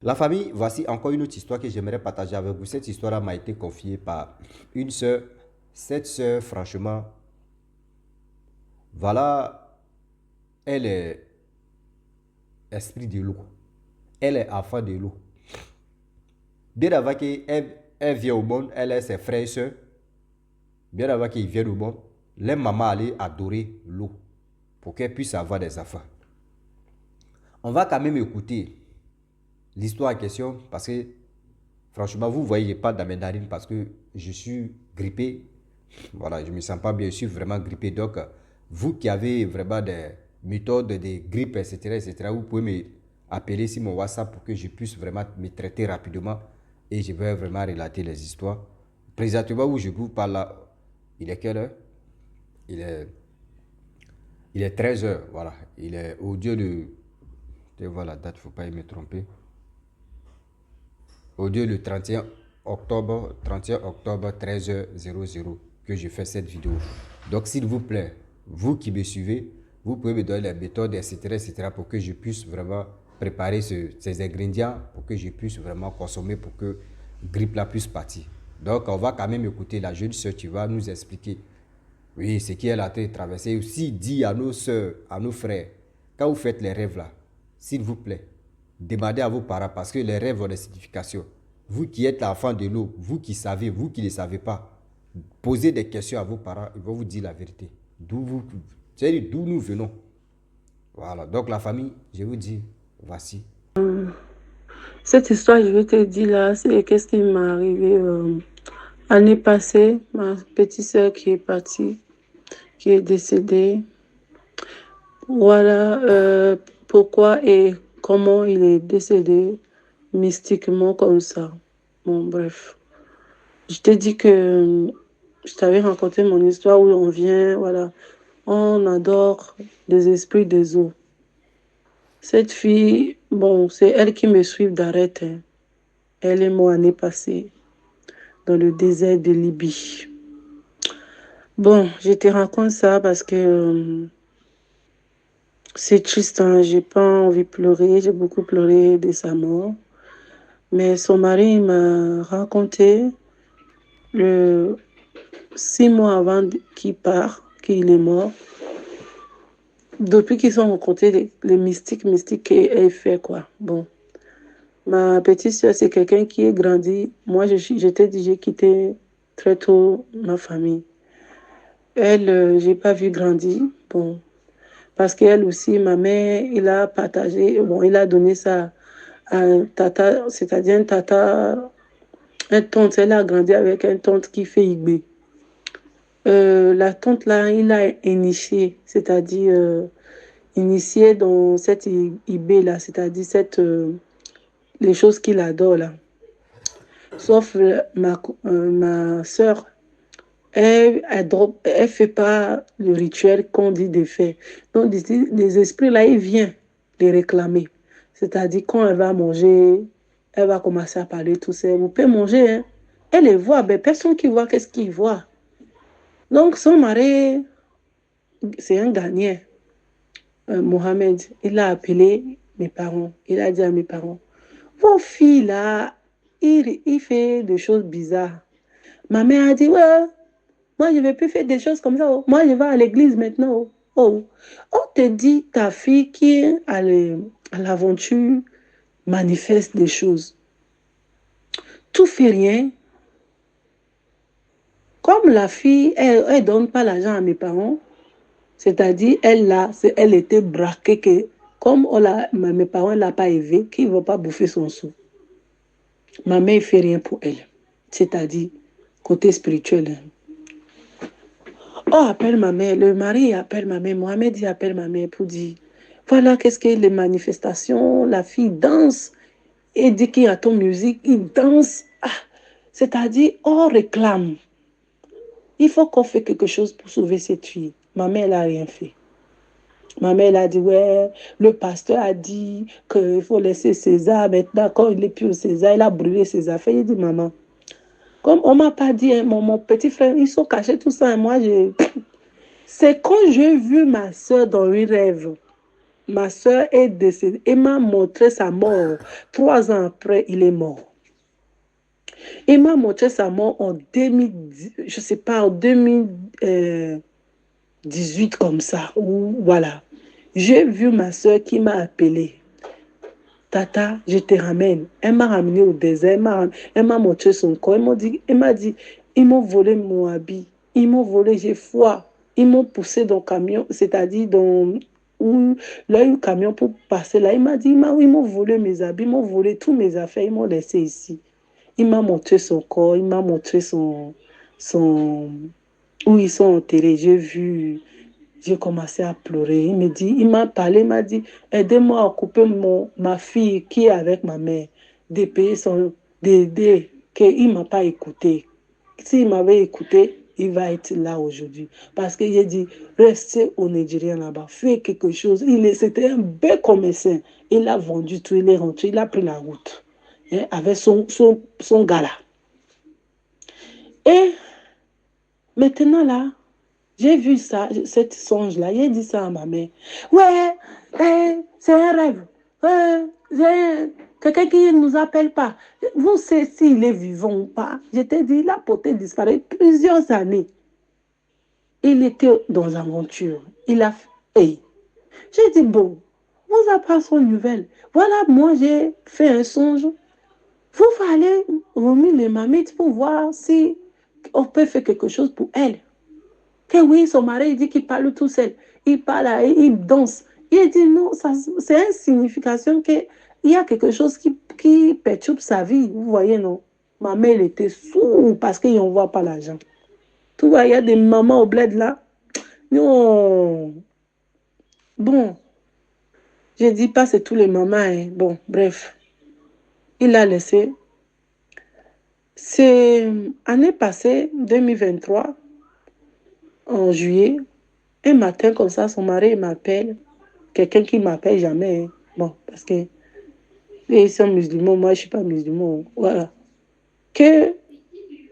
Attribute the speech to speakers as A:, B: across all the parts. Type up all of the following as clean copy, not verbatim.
A: La famille, voici encore une autre histoire que j'aimerais partager avec vous. Cette histoire m'a été confiée par une sœur. Cette sœur, franchement, voilà, elle est esprit de l'eau. Elle est enfant de l'eau. Bien avant qu'elle vienne au monde, elle est ses frères et sœurs. Bien avant qu'ils viennent au monde, les mamans allaient adorer l'eau pour qu'elle puisse avoir des enfants. On va quand même écouter l'histoire en question parce que franchement, vous voyez, je parle dans mes narines parce que je suis grippé. Voilà, je ne me sens pas bien, je suis vraiment grippé. Donc, vous qui avez vraiment des méthodes de grippe, etc., vous pouvez me appeler sur mon WhatsApp pour que je puisse vraiment me traiter rapidement et je vais vraiment relater les histoires. Présentement, où je vous parle là, il est quelle heure? Il est, il est 13 heures, voilà. Il est au Dieu de... Je vois la date, il ne faut pas me tromper. Au Dieu le 31 octobre 13h00 que je fais cette vidéo. Donc s'il vous plaît, vous qui me suivez, vous pouvez me donner les méthodes, etc., pour que je puisse vraiment préparer ces ingrédients, pour que je puisse vraiment consommer, pour que grippe la puisse partir. Donc on va quand même écouter la jeune soeur qui va nous expliquer, oui, ce qu'elle a été traversé. Aussi dit à nos soeurs, à nos frères, quand vous faites les rêves là, s'il vous plaît, demandez à vos parents parce que les rêves ont des significations. Vous qui êtes l'enfant de l'eau, vous qui savez, vous qui ne savez pas, posez des questions à vos parents, ils vont vous dire la vérité. C'est-à-dire d'où nous venons. Voilà, donc la famille, je vous dis, voici.
B: Cette histoire, je vais te dire là, c'est qu'est-ce qui m'est arrivé l'année passée. Ma petite sœur qui est partie, qui est décédée. Voilà pourquoi et comment il est décédé mystiquement comme ça. Bon, bref. Je t'ai dit que je t'avais raconté mon histoire où on vient, voilà. On adore les esprits des eaux. Cette fille, bon, c'est elle qui me suit d'arrêt. Hein. Elle est morte l'année passée dans le désert de Libye. Bon, je te raconte ça parce que c'est triste, hein. J'ai pas envie de pleurer. J'ai beaucoup pleuré de sa mort. Mais son mari m'a raconté le 6 mois avant qu'il est mort. Depuis qu'ils sont rencontrés, les mystiques qu'elle fait, quoi. Bon. Ma petite soeur, c'est quelqu'un qui est grandi. Moi, j'étais dit, j'ai quitté très tôt ma famille. Elle, j'ai pas vu grandir. Bon. Parce qu'elle aussi, ma mère, il a partagé, bon, il a donné ça à un tata, c'est-à-dire un tata, un tante. Elle a grandi avec un tante qui fait Igbe. La tante là, il a initié, c'est-à-dire initié dans cette Igbe là, c'est-à-dire les choses qu'il adore là. Sauf ma soeur, elle fait pas le rituel qu'on dit de faire. Donc, les esprits là, ils viennent les réclamer. C'est-à-dire, quand elle va manger, elle va commencer à parler tout seul. Vous pouvez manger, hein. Elle les voit, mais personne qui voit, qu'est-ce qu'il voit? Donc, son mari, c'est un gagnant. Mohamed, il a appelé mes parents. Il a dit à mes parents, vos filles là, il fait des choses bizarres. Ma mère a dit, ouais, moi, je ne vais plus faire des choses comme ça. Oh. Moi, je vais à l'église maintenant. Oh. Oh. On te dit, ta fille qui est à l'aventure manifeste des choses. Tout fait rien. Comme la fille, elle ne donne pas l'argent à mes parents, c'est-à-dire, elle était braquée que, comme mes parents ne l'ont pas élevée, qu'ils ne vont pas bouffer son sou. Ma mère ne fait rien pour elle. C'est-à-dire, côté spirituel. Oh, appelle ma mère. Le mari appelle ma mère. Mohamed il appelle ma mère pour dire voilà qu'est-ce que les manifestations. La fille danse et dit qu'il y a ton musique. Il danse. Ah, c'est-à-dire, on réclame. Il faut qu'on fasse quelque chose pour sauver cette fille. Ma mère n'a rien fait. Ma mère elle a dit ouais, le pasteur a dit qu'il faut laisser César. Maintenant, quand il n'est plus au César, il a brûlé ses affaires. Il dit maman, comme on ne m'a pas dit, hein, mon petit frère, ils sont cachés tout ça. Et moi, c'est quand j'ai vu ma soeur dans un rêve. ma soeur est décédée. Il m'a montré sa mort. 3 ans après, il est mort. Il m'a montré sa mort en 2010, je sais pas, en 2018 comme ça. Ou, voilà. J'ai vu ma soeur qui m'a appelé. Tata, je te ramène. Elle m'a ramené au désert. Elle m'a montré son corps. Elle m'a dit, ils m'ont volé mon habit. Ils m'ont volé, j'ai froid. Ils m'ont poussé dans le camion, c'est-à-dire dans où là, un camion pour passer là. Il m'a dit, ils m'ont volé mes habits, ils m'ont volé tous mes affaires, ils m'ont laissé ici. Il m'a montré son corps, il m'a montré son, où ils sont enterrés. J'ai commencé à pleurer. Il m'a parlé, il m'a dit, aidez-moi à couper ma fille qui est avec ma mère, de payer d'aider, qu'il ne m'a pas écouté. S'il m'avait écouté, il va être là aujourd'hui. Parce que j'ai dit, restez au Nigeria là-bas, faites quelque chose. C'était un bel commerçant. Il a vendu tout, il est rentré, il a pris la route. Hein, avec son gars là. Et maintenant là, j'ai vu ça, cette songe-là, j'ai dit ça à ma mère. Ouais, c'est un rêve. C'est quelqu'un qui ne nous appelle pas. Vous savez s'il est vivant ou pas. Je t'ai dit, il a porté disparu plusieurs années. Il était dans l'aventure. Il a fait. Hey. J'ai dit, bon, vous n'avez pas son nouvelle. Voilà, moi, j'ai fait un songe. Vous allez remettre les mamites pour voir si on peut faire quelque chose pour elle. Que oui, son mari, il dit qu'il parle tout seul. Il parle, il danse. Il dit non, c'est une signification qu'il y a quelque chose qui perturbe sa vie. Vous voyez, non? Ma mère, elle était sourde parce qu'il n'envoie pas l'argent. Tu vois, il y a des mamans au bled là. Non. Bon, je ne dis pas c'est tous les mamans. Hein. Bon, bref. Il a laissé. C'est année passée, 2023, en juillet, un matin comme ça, son mari m'appelle. Quelqu'un qui ne m'appelle jamais. Hein. Bon, parce que ils sont musulmans, moi je ne suis pas musulman. Voilà. Que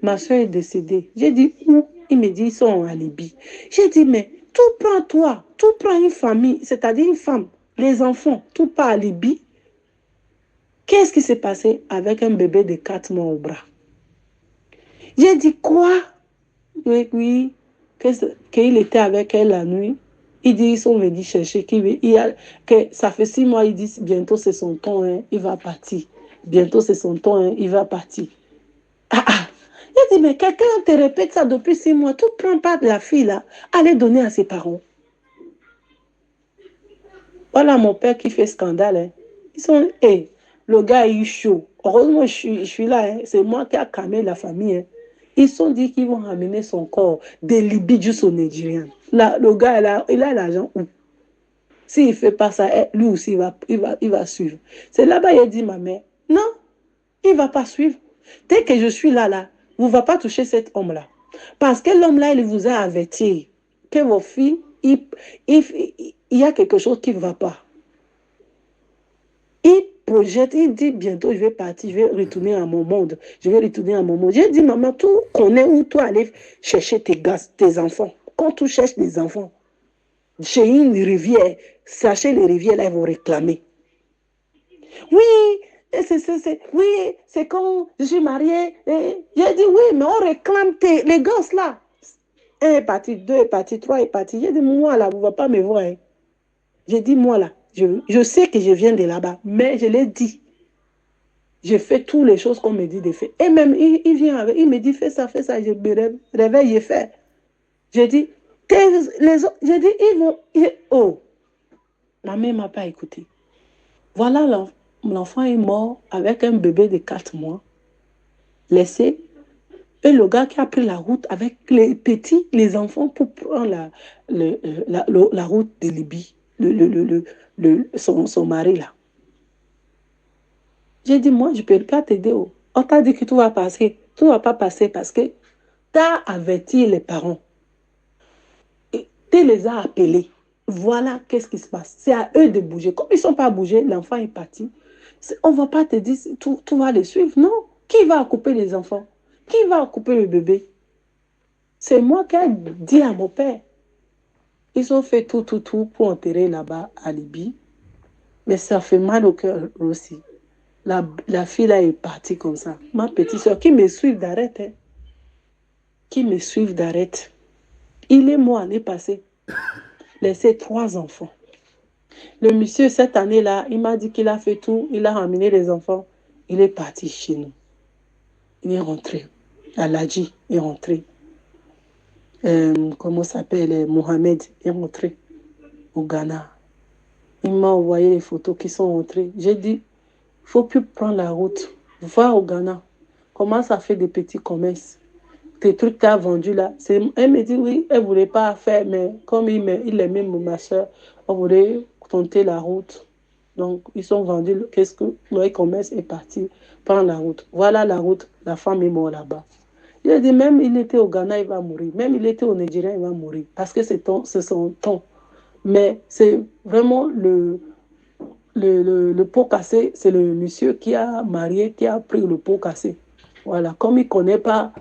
B: ma soeur est décédée. J'ai dit où? Il me dit ils sont en Libye. J'ai dit mais tout prend toi, tout prend une famille, c'est-à-dire une femme, les enfants, tout part à Libye. Qu'est-ce qui s'est passé avec un bébé de 4 mois au bras? J'ai dit quoi? Oui, qu'il était avec elle la nuit. Il dit ils sont venus chercher, que ça fait 6 mois, il dit bientôt c'est son temps, hein, il va partir. Bientôt c'est son temps, hein, il va partir. Ah. Il dit mais quelqu'un te répète ça depuis 6 mois, tu ne prends pas de la fille là, allez donner à ses parents. Voilà mon père qui fait scandale. Hein. Ils sont, le gars est chaud. Heureusement je suis là, hein. C'est moi qui a calmé la famille. Hein. Ils sont dit qu'ils vont ramener son corps de Libye jusqu'au Nigeria. Là, le gars, il a l'argent où? S'il ne fait pas ça, lui aussi, il va suivre. C'est là-bas, il a dit, ma mère, non, il ne va pas suivre. Dès que je suis là, vous ne va pas toucher cet homme-là. Parce que l'homme-là, il vous a averti que vos filles, il y a quelque chose qui ne va pas. Il projette, il dit bientôt je vais partir, je vais retourner à mon monde. Je vais retourner à mon monde. J'ai dit, maman, tu connais où tu aller chercher tes enfants. Quand tu cherches des enfants, chez une rivière, sachez les rivières, là, ils vont réclamer. Oui, c'est quand je suis mariée. J'ai dit, oui, mais on réclame les gosses là. 1 est parti, 2 est parti, 3 est parti. J'ai dit, moi là, vous ne va pas me voir. Hein. J'ai dit, moi là, je sais que je viens de là-bas, mais je l'ai dit. Je fais toutes les choses qu'on me dit de faire. Et même, il vient avec, il me dit, fais ça. Je me réveille, je fais. Je dis, je dis, ils vont. Oh, ma mère ne m'a pas écouté. Voilà, l'enfant est mort avec un bébé de 4 mois, laissé. Et le gars qui a pris la route avec les petits, les enfants, pour prendre la route de Libye, son mari là. J'ai dit, moi, je ne peux pas t'aider. On t'a dit que tout va passer. Tout ne va pas passer parce que tu as averti les parents. Tu les as appelés. Voilà qu'est-ce qui se passe. C'est à eux de bouger. Comme ils ne sont pas bougés, l'enfant est parti. On ne va pas te dire, tu vas les suivre. Non. Qui va couper les enfants? Qui va couper le bébé? C'est moi qui ai dit à mon père. Ils ont fait tout pour enterrer là-bas à Libye. Mais ça fait mal au cœur aussi. La fille là est partie comme ça. Ma petite soeur, qui me suivent d'arrêt, hein. Qui me suivent d'arrêt. Il est mort l'année passée. Laissé 3 enfants. Le monsieur, cette année-là, il m'a dit qu'il a fait tout. Il a ramené les enfants. Il est parti chez nous. Il est rentré. Aladji est rentré. Comment s'appelle Mohamed est rentré au Ghana. Il m'a envoyé les photos qui sont rentrées. J'ai dit, il ne faut plus prendre la route. Va au Ghana. Comment ça fait des petits commerces? Tes trucs que tu as vendus là. Elle me dit oui, elle ne voulait pas faire, mais comme il aimait ma soeur, on voulait tenter la route. Donc, ils sont vendus. Qu'est-ce que le commerce est parti prendre la route. Voilà la route. La femme est morte là-bas. Il a dit, même il était au Ghana, il va mourir. Même il était au Nigeria, il va mourir. Parce que c'est son temps. Mais c'est vraiment le pot cassé, c'est le monsieur qui a marié, qui a pris le pot cassé. Voilà, comme il ne connaît pas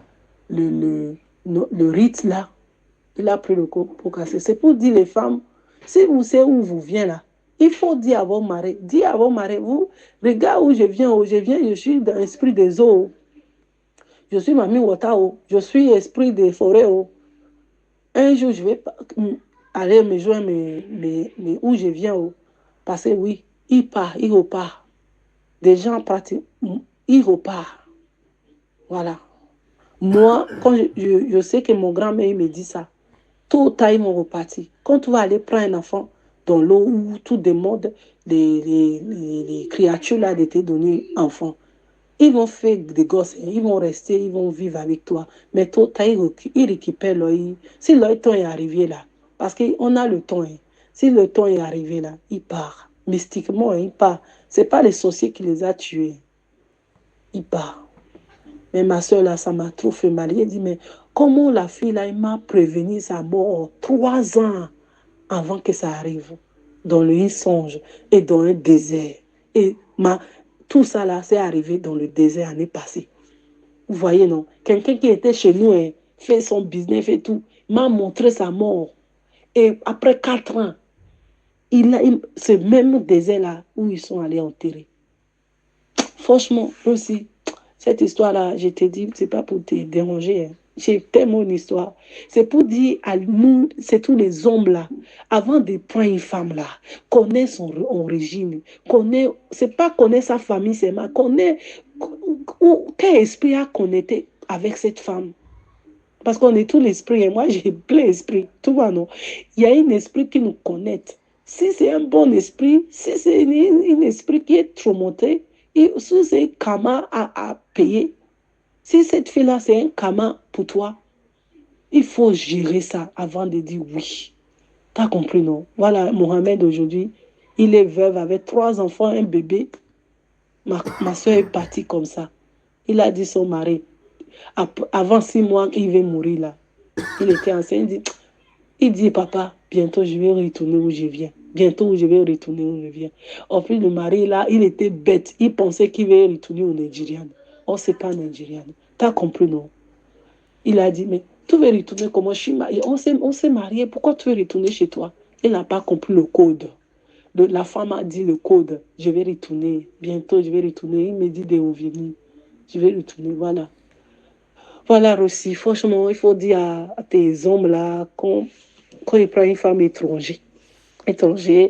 B: le rite là, il a pris le pot cassé. C'est pour dire les femmes, si vous savez où vous venez là, il faut dire à vos maris, vous, regarde où je viens, je suis dans l'esprit des eaux. Je suis Mami Watao, je suis esprit des forêts. Un jour, je vais aller me joindre où je viens. Parce que oui, il repart. Des gens pratiquent, il repart. Voilà. Moi, quand je sais que mon grand-mère me dit ça, tôt ou tard, ils vont repartir. Quand tu vas aller prendre un enfant dans l'eau où tout demande les créatures là de te donner enfant, ils vont faire des gosses, ils vont rester, ils vont vivre avec toi. Mais tôt ou tard, ils récupèrent l'œil. Si leur temps est arrivé là, parce qu'on a le temps, si le temps est arrivé là, il part. Mystiquement, il part. Ce n'est pas les sorciers qui les a tués. Il part. Mais ma soeur là, ça m'a trop fait mal. Elle dit, mais comment la fille là, il m'a prévenu sa mort 3 ans avant que ça arrive, dans le songe et dans un désert. Et tout ça là, c'est arrivé dans le désert l'année passée. Vous voyez, non? Quelqu'un qui était chez nous, fait son business, fait tout, m'a montré sa mort. Et après 4 ans, ce même désert là où ils sont allés enterrer. Franchement, aussi, cette histoire-là, je te dis, c'est pas pour te déranger. J'ai tellement une histoire. C'est pour dire à nous, c'est tous les hommes là, avant de prendre une femme là, connaître son origine, c'est pas connaître sa famille, c'est mal, connaître quel esprit a connecté avec cette femme. Parce qu'on est tout l'esprit, et moi j'ai plein d'esprit, tout va non. Il y a un esprit qui nous connecte. Si c'est un bon esprit, si c'est un esprit qui est traumatisé, si c'est un karma à payer, si cette fille-là, c'est un karma pour toi, il faut gérer ça avant de dire oui. T'as compris, non? Voilà, Mohamed, aujourd'hui, il est veuve avec 3 enfants, un bébé. Ma soeur est partie comme ça. Il a dit son mari, avant 6 mois, il va mourir là. Il était enceint, il dit, papa, bientôt je vais retourner où je viens. Bientôt je vais retourner où je viens. En plus, le mari là, il était bête. Il pensait qu'il va retourner au Nigérian. Oh, c'est pas Nigérian. T'as compris, non? Il a dit, mais tu veux retourner comment je suis mariée? On s'est marié, pourquoi tu veux retourner chez toi? Il n'a pas compris le code. La femme a dit le code. Je vais retourner. Bientôt, je vais retourner. Il me dit de revenir. Je vais retourner, voilà. Voilà, Rossi, franchement, il faut dire à tes hommes là, quand ils prennent une femme étrangère, je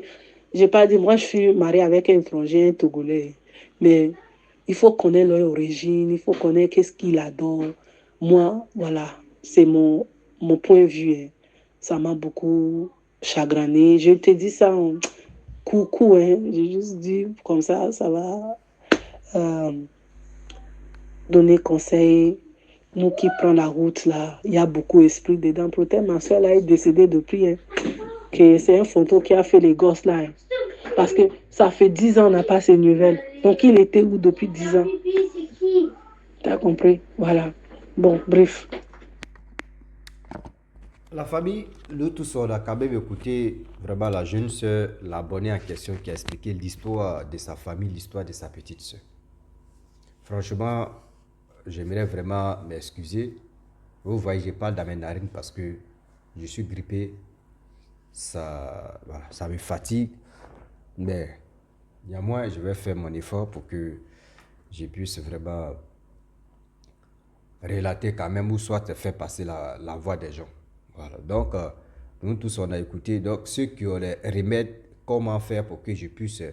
B: n'ai pas dit, moi je suis mariée avec un étranger, un Togolais, mais il faut connaître leur origine, il faut connaître qu'est-ce qu'il adore. Moi, voilà, c'est mon point de vue. Ça m'a beaucoup chagriné. Je te dis ça en coucou, j'ai juste dit comme ça va euh, donner conseil. Nous qui prenons la route là, il y a beaucoup d'esprit dedans. Peut-être ma soeur là est décédée depuis, que c'est un photo qui a fait les gosses là. Parce que ça fait 10 ans on n'a pas ces nouvelles. Donc il était où depuis 10 ans? T'as compris? Voilà. Bon, bref.
A: La famille, nous tous, on a quand même écouté vraiment la jeune sœur, l'abonnée en question qui a expliqué l'histoire de sa famille, l'histoire de sa petite sœur. Franchement, j'aimerais vraiment m'excuser. Vous voyez, je parle dans mes narines parce que je suis grippé. Ça, voilà, ça me fatigue. Mais Néanmoins, je vais faire mon effort pour que je puisse vraiment relater quand même ou soit faire passer la voix des gens. Voilà. Donc, nous tous, on a écouté. Donc, ceux qui ont les remèdes, comment faire pour que je puisse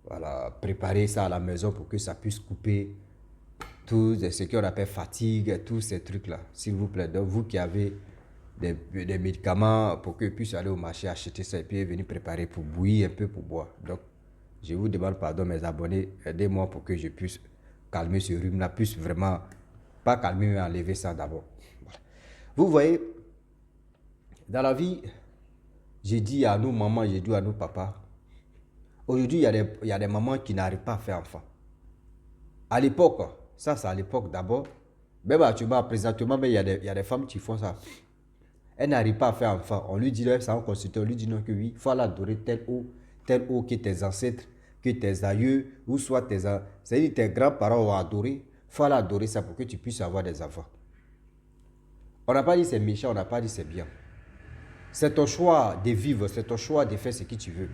A: voilà, préparer ça à la maison pour que ça puisse couper tout ce qu'on appelle fatigue, tous ces trucs-là, s'il vous plaît. Donc, vous qui avez des médicaments pour que puisse aller au marché acheter ça et puis venir préparer pour bouillir un peu pour boire. Donc, je vous demande pardon, mes abonnés, aidez-moi pour que je puisse calmer ce rhume-là, puisse vraiment pas calmer, mais enlever ça d'abord. Voilà. Vous voyez, dans la vie, j'ai dit à nos mamans, j'ai dit à nos papas, aujourd'hui, il y a des mamans qui n'arrivent pas à faire enfant. À l'époque, ça c'est à l'époque d'abord, même actuellement, présentement, mais il y a des femmes qui font ça. Elle n'arrive pas à faire enfant. On lui dit, ça en consulter, on lui dit non, que oui, il faut adorer tel eau que tes ancêtres, que tes aïeux, ou soit c'est-à-dire tes grands-parents ont adoré. Il faut adorer ça pour que tu puisses avoir des enfants. On n'a pas dit c'est méchant, on n'a pas dit c'est bien. C'est ton choix de vivre, c'est ton choix de faire ce que tu veux.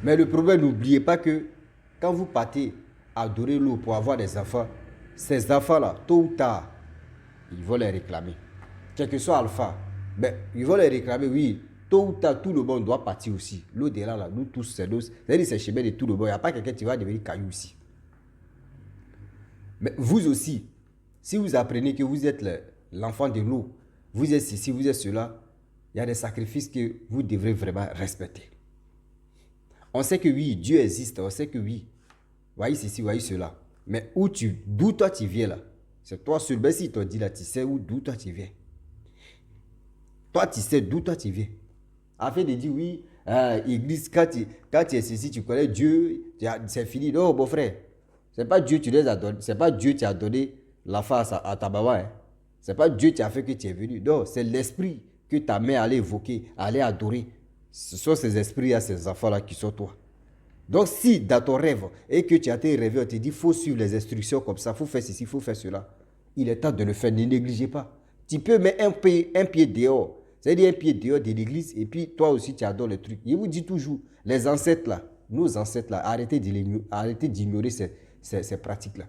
A: Mais le problème, n'oubliez pas que quand vous partez adorer l'eau pour avoir des enfants, ces enfants-là, tôt ou tard, ils vont les réclamer. Quel que soit Alpha, mais ils vont les réclamer, oui. Tôt ou tard, tout le monde doit partir aussi. L'au-delà, là, nous tous, c'est-à-dire c'est chemin de tout le monde. Il n'y a pas quelqu'un qui va devenir caillou ici. Mais vous aussi, si vous apprenez que vous êtes l'enfant de l'eau, vous êtes ceci, vous êtes cela, il y a des sacrifices que vous devrez vraiment respecter. On sait que oui, Dieu existe, on sait que oui, voyez ceci, voyez cela. Mais d'où toi tu viens là? C'est toi seul. Mais si t'ont dit là, tu sais d'où toi tu viens. Toi, tu sais d'où toi tu viens. Afin de dire oui, église, quand tu es ceci, tu connais Dieu, c'est fini. Non, mon frère, c'est pas Dieu c'est pas Dieu qui a donné la face à ta maman. Hein. C'est pas Dieu qui a fait que tu es venu. Non, c'est l'esprit que ta mère allait évoquer, allait adorer. Ce sont ces esprits-là, ces enfants-là qui sont toi. Donc, si dans ton rêve, et que tu as été rêvé, on te dit, il faut suivre les instructions comme ça, il faut faire ceci, il faut faire cela, il est temps de le faire, ne négligez pas. Tu peux mettre un pied dehors, c'est-à-dire un pied dehors de l'église, et puis toi aussi, tu adores le truc. Je vous dis toujours, les ancêtres là, nos ancêtres là, arrêtez d'ignorer ces pratiques-là.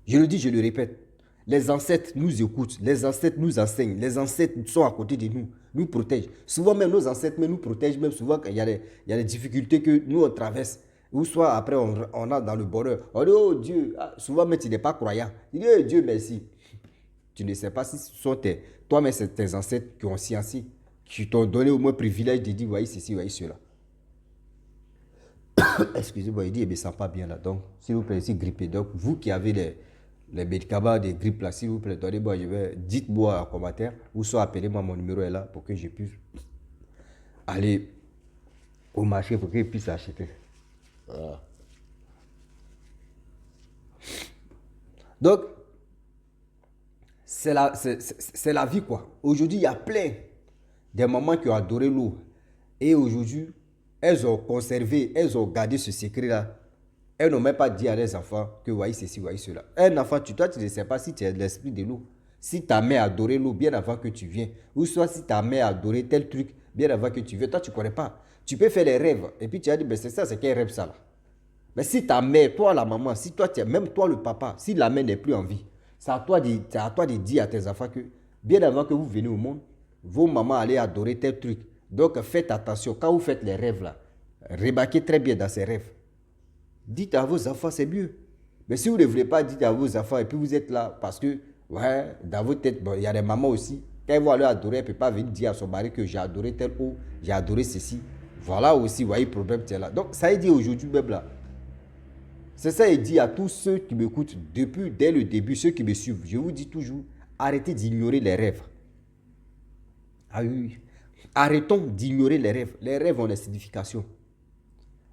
A: Je le dis, je le répète. Les ancêtres nous écoutent, les ancêtres nous enseignent, les ancêtres sont à côté de nous, nous protègent. Souvent même nos ancêtres nous protègent, même souvent quand il y a des difficultés que nous on traverse. Ou soit après on a dans le bonheur. On dit, oh Dieu, souvent même tu n'es pas croyant. Tu dis, oh Dieu merci. Tu ne sais pas si ce sont toi-même tes ancêtres qui ont sciencé, qui t'ont donné au moins le privilège de dire, voyez ceci, voyez cela. Excusez-moi, il dit, il ne me sent pas bien là. Donc, s'il vous plaît, ici grippé. Donc, vous qui avez les médicaments de grippe là, s'il vous plaît, donnez-moi, dites-moi en commentaire, ou soit appelez-moi, mon numéro est là pour que je puisse aller au marché pour que je puisse acheter. Voilà. Donc, c'est la vie quoi. Aujourd'hui, il y a plein de mamans qui ont adoré l'eau. Et aujourd'hui, elles ont conservé, elles ont gardé ce secret-là. Elles n'ont même pas dit à leurs enfants que voyez ceci, voyez cela. Un enfant, toi, tu ne sais pas si tu es de l'esprit de l'eau. Si ta mère a adoré l'eau bien avant que tu viennes. Ou soit si ta mère a adoré tel truc bien avant que tu viennes. Toi, tu ne connais pas. Tu peux faire les rêves. Et puis tu as dit, ben c'est ça, c'est quel rêve ça là. Mais si ta mère, toi la maman, si toi, même toi le papa, si la mère n'est plus en vie, c'est à toi de dire à tes enfants que bien avant que vous venez au monde, vos mamans allaient adorer tel truc. Donc faites attention. Quand vous faites les rêves là, remarquez très bien dans ces rêves. Dites à vos enfants, c'est mieux. Mais si vous ne voulez pas dire à vos enfants et puis vous êtes là parce que, ouais, dans votre tête, il y a des mamans aussi, quand elles vont aller adorer, elle ne peut pas venir dire à son mari que j'ai adoré tel eau, j'ai adoré ceci. Voilà aussi, vous voyez, le problème, c'est là. Donc, ça est dit aujourd'hui même là. C'est ça, il dit à tous ceux qui m'écoutent dès le début, ceux qui me suivent. Je vous dis toujours, arrêtez d'ignorer les rêves. Ah oui, arrêtons d'ignorer les rêves. Les rêves ont des significations.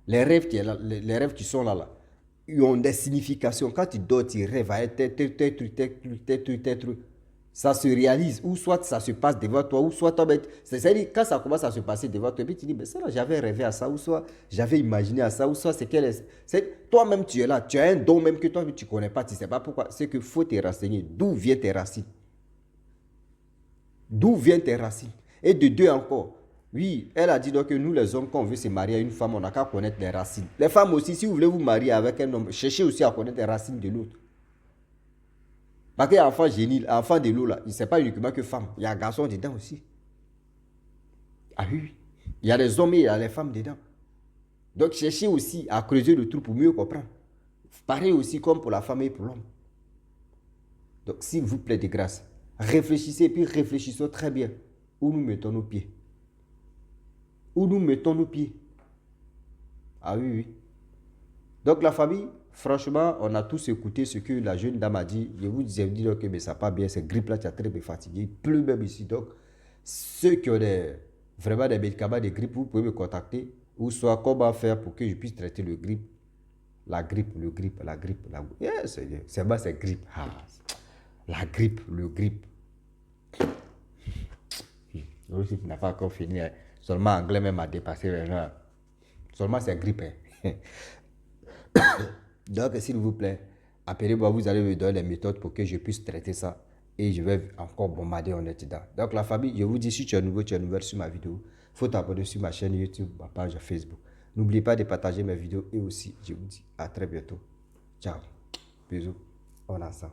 A: Les rêves qui sont là, ils ont des significations. Quand tu dors, tu rêves à tel truc. Ça se réalise, ou soit ça se passe devant toi, ou soit toi, c'est-à-dire quand ça commence à se passer devant toi, puis tu dis, mais ça là, j'avais rêvé à ça, ou soit j'avais imaginé à ça, ou soit toi-même tu es là, tu as un don même que toi tu ne connais pas, tu ne sais pas pourquoi, c'est qu'il faut te renseigner, d'où viennent tes racines. D'où viennent tes racines. Et de deux encore, Oui, elle a dit donc que nous les hommes, quand on veut se marier à une femme, on n'a qu'à connaître les racines. Les femmes aussi, si vous voulez vous marier avec un homme, cherchez aussi à connaître les racines de l'autre. Parce qu'il y a enfant génie, enfant de l'eau là, il ne sait pas uniquement que femme, il y a un garçon dedans aussi. Ah oui, oui. Il y a les hommes et il y a les femmes dedans. Donc cherchez aussi à creuser le trou pour mieux comprendre. Pareil aussi comme pour la femme et pour l'homme. Donc s'il vous plaît de grâce, réfléchissez et puis réfléchissons très bien où nous mettons nos pieds. Où nous mettons nos pieds. Ah oui, oui. Donc la famille, franchement, on a tous écouté ce que la jeune dame a dit. Je vous disais dire que mais ça pas bien, cette grippe-là, tu as très bien fatigué. Il pleut même ici. Donc, ceux qui ont vraiment des médicaments de grippe, vous pouvez me contacter. Ou soit comment faire pour que je puisse traiter le grippe. La grippe, le grippe, la grippe, la grippe. Yeah, c'est moi, c'est grippe. Ah, la grippe, le grippe. Je n'a pas encore fini. Hein. Seulement anglais même a dépassé. Seulement c'est grippe. Hein. Donc, s'il vous plaît, appelez-moi, vous allez me donner les méthodes pour que je puisse traiter ça. Et je vais encore bombarder en dedans. Donc, la famille, je vous dis, si tu es nouveau, tu es nouvelle sur ma vidéo, il faut t'abonner sur ma chaîne YouTube, ma page Facebook. N'oubliez pas de partager mes vidéos et aussi, je vous dis à très bientôt. Ciao. Bisous. On a ça.